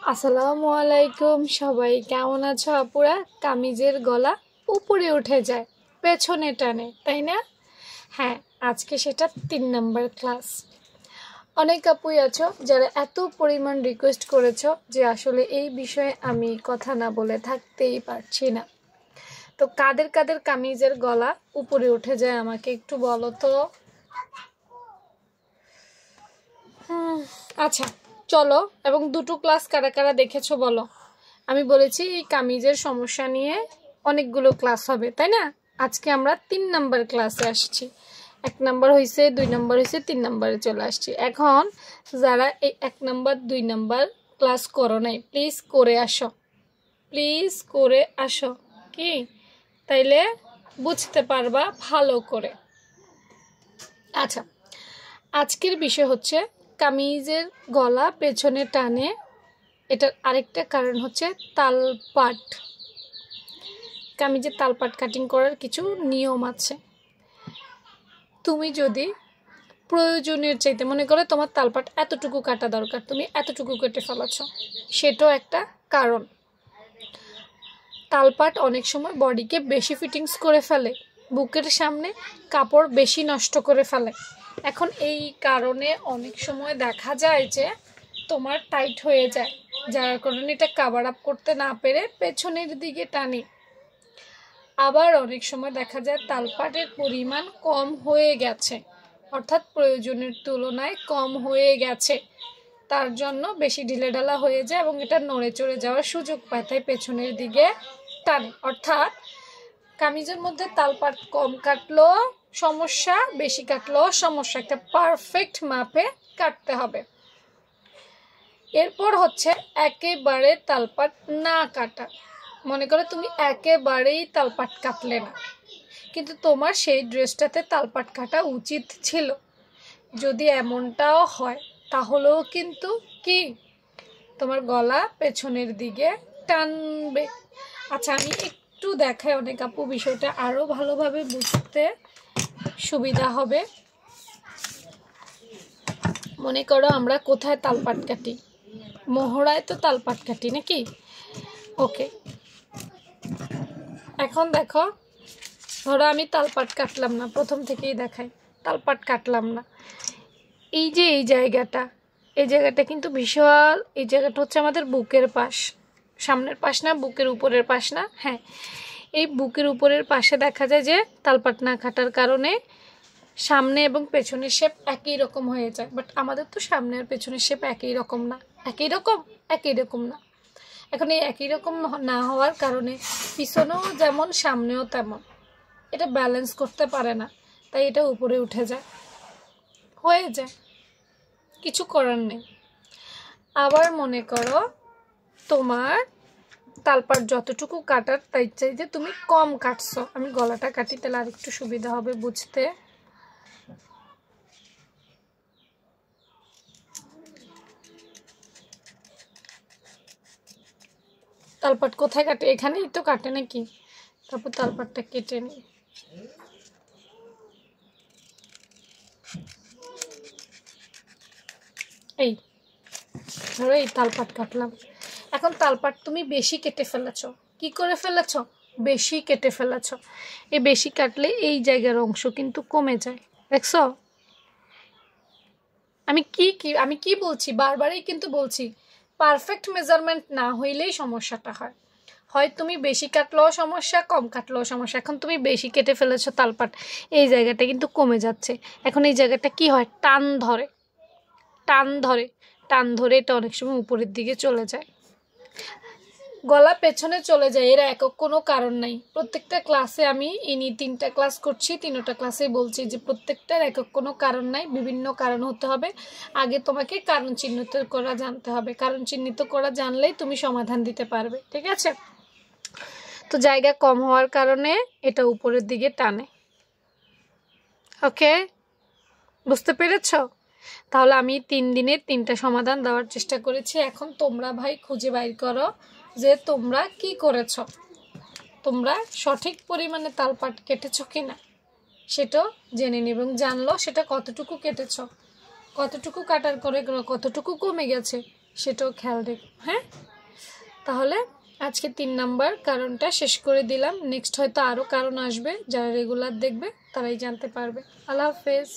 আসসালামু আলাইকুম সবাই কেমন আছো আপুরা। কামিজের গলা উপরে উঠে যায় পেছনে টানে, তাই না? হ্যাঁ, আজকে সেটা 3 নম্বর ক্লাস। অনেক আপুই আছো যারা এত পরিমাণ রিকোয়েস্ট করেছো যে আসলে এই বিষয়ে আমি কথা না বলে থাকতেই পারছি না। তো কাদের কাদের কামিজের গলা উপরে উঠে যায় আমাকে একটু বলো তো। আচ্ছা চলো, এবং দুটো ক্লাস কারা কারা দেখেছো বলো। আমি বলেছি এই কামিজের সমস্যা নিয়ে অনেকগুলো ক্লাস হবে, তাই না? আজকে আমরা 3 নম্বর ক্লাসে আসছি। 1 নম্বর হয়েছে, 2 নম্বর হয়েছে, 3 নম্বরে চলে আসছি। এখন যারা এই 1 নম্বর 2 নম্বর ক্লাস করো নাই, প্লিজ করে আসো, প্লিজ করে আসো। কি তাইলে বুঝতে পারবা ভালো করে। আচ্ছা, আজকের বিষয় হচ্ছে কামিজের গলা পেছনে টানে। এটার আরেকটা কারণ হচ্ছে তালপাট। কামিজের তালপাট কাটিং করার কিছু নিয়ম আছে। তুমি যদি প্রয়োজনের চাইতে মনে করো তোমার তালপাট এতটুকু কাটা দরকার, তুমি এতটুকু কেটে ফেলাচ্ছ, সেটাও একটা কারণ। তালপাট অনেক সময় বডিকে বেশি ফিটিংস করে ফেলে, বুকের সামনে কাপড় বেশি নষ্ট করে ফেলে। এখন এই কারণে অনেক সময় দেখা যায় যে তোমার টাইট হয়ে যায়, যার কারণে এটা কাভার আপ করতে না পেরে পেছনের দিকে টানি। আবার অনেক সময় দেখা যায় তালপাটের পরিমাণ কম হয়ে গেছে, অর্থাৎ প্রয়োজনের তুলনায় কম হয়ে গেছে, তার জন্য বেশি ঢিলেঢালা হয়ে যায় এবং এটা নড়ে চড়ে যাওয়ার সুযোগ পায়, তাই পেছনের দিকে টানে। অর্থাৎ কামিজের মধ্যে তালপাট কম কাটলেও সমস্যা, বেশি কাটলেও সমস্যা, একটা পারফেক্ট মাপে কাটতে হবে। এরপর হচ্ছে একেবারে তালপাট না কাটা। মনে করো তুমি একেবারেই তালপাট কাটলে না, কিন্তু তোমার সেই ড্রেসটাতে তালপাট কাটা উচিত ছিল। যদি এমনটাও হয় তাহলেও কিন্তু কি তোমার গলা পেছনের দিকে টানবে। আচ্ছা, আমি একটু দেখাই, অনেক আপু বিষয়টা আরও ভালোভাবে বুঝতে সুবিধা হবে। মনে করো আমরা কোথায় তালপাট কাটি, মোহরায় তো তালপাট কাটি নাকি? ওকে, এখন দেখো, ধরো আমি তালপাট কাটলাম না, প্রথম থেকেই দেখাই, তালপাট কাটলাম না। এই যে এই জায়গাটা কিন্তু বিশাল, এই জায়গাটা হচ্ছে আমাদের বুকের পাশ, সামনের পাশ না, বুকের উপরের পাশ না। হ্যাঁ, এই বুকের উপরের পাশে দেখা যায় যে তালপাট না কাটার কারণে সামনে এবং পেছনের শেপ একই রকম হয়ে যায়। বাট আমাদের তো সামনে আর পেছনের শেপ একই রকম না, একই রকম না। এখন এই একই রকম না হওয়ার কারণে পিছনেও যেমন সামনেও তেমন, এটা ব্যালেন্স করতে পারে না, তাই এটা উপরে উঠে যায়, হয়ে যায়, কিছু করার নেই। আবার মনে করো তোমার তালপাট যতটুকু কাটার তাই চাইতে তুমি কম কাটছো। আমি গলাটা কাটি, তাহলে আর একটু সুবিধা হবে বুঝতে। তালপাট কোথায় কাটে? এখানেই তো কাটে নাকি? তারপর তালপাটটা কেটে নিই। এই ধরো এই তালপাট কাটলাম। এখন তালপাট তুমি বেশি কেটে ফেলেছ। কি করে ফেলেছ? বেশি কেটে ফেলেছ। এই বেশি কাটলে এই জায়গার অংশ কিন্তু কমে যায়, দেখছো? আমি কি বলছি, বারবারই কিন্তু বলছি, পারফেক্ট মেজারমেন্ট না হইলেই সমস্যাটা হয়। হয় তুমি বেশি কাটলেও সমস্যা, কম কাটলেও সমস্যা। এখন তুমি বেশি কেটে ফেলেছো তালপাট, এই জায়গাটা কিন্তু কমে যাচ্ছে। এখন এই জায়গাটা কি হয়? টান ধরে, এটা অনেক সময় উপরের দিকে চলে যায়, গলা পেছনে চলে যায়। এর একক কোনো কারণ নাই। প্রত্যেকটা ক্লাসে আমি ইনি 3টা ক্লাস করছি, 3টা ক্লাসে বলছি যে প্রত্যেকটার একক কোনো কারণ নাই, বিভিন্ন কারণ হতে হবে। আগে তোমাকে কারণ চিহ্নিত করা জানতে হবে, কারণ চিহ্নিত করা জানলেই তুমি সমাধান দিতে পারবে, ঠিক আছে? তো জায়গা কম হওয়ার কারণে এটা উপরের দিকে টানে। ওকে, বুঝতে পেরেছ? তাহলে আমি 3 দিনে 3টা সমাধান দেওয়ার চেষ্টা করেছি। এখন তোমরা ভাই খুঁজে বাইর করো যে তোমরা কি করেছ, তোমরা সঠিক পরিমাণে তালপাট কেটেছো কিনা সেটাও জেনে নিব, এবং জানলো সেটা কতটুকু কেটেছ, কতটুকু কাটার করে কতটুকু কমে গেছে, সেটাও খেয়াল রেখো। হ্যাঁ, তাহলে আজকে 3 নাম্বার কারণটা শেষ করে দিলাম। নেক্সট হয়তো আরও কারণ আসবে, যারা রেগুলার দেখবে তারাই জানতে পারবে। আল্লাহ হাফেজ।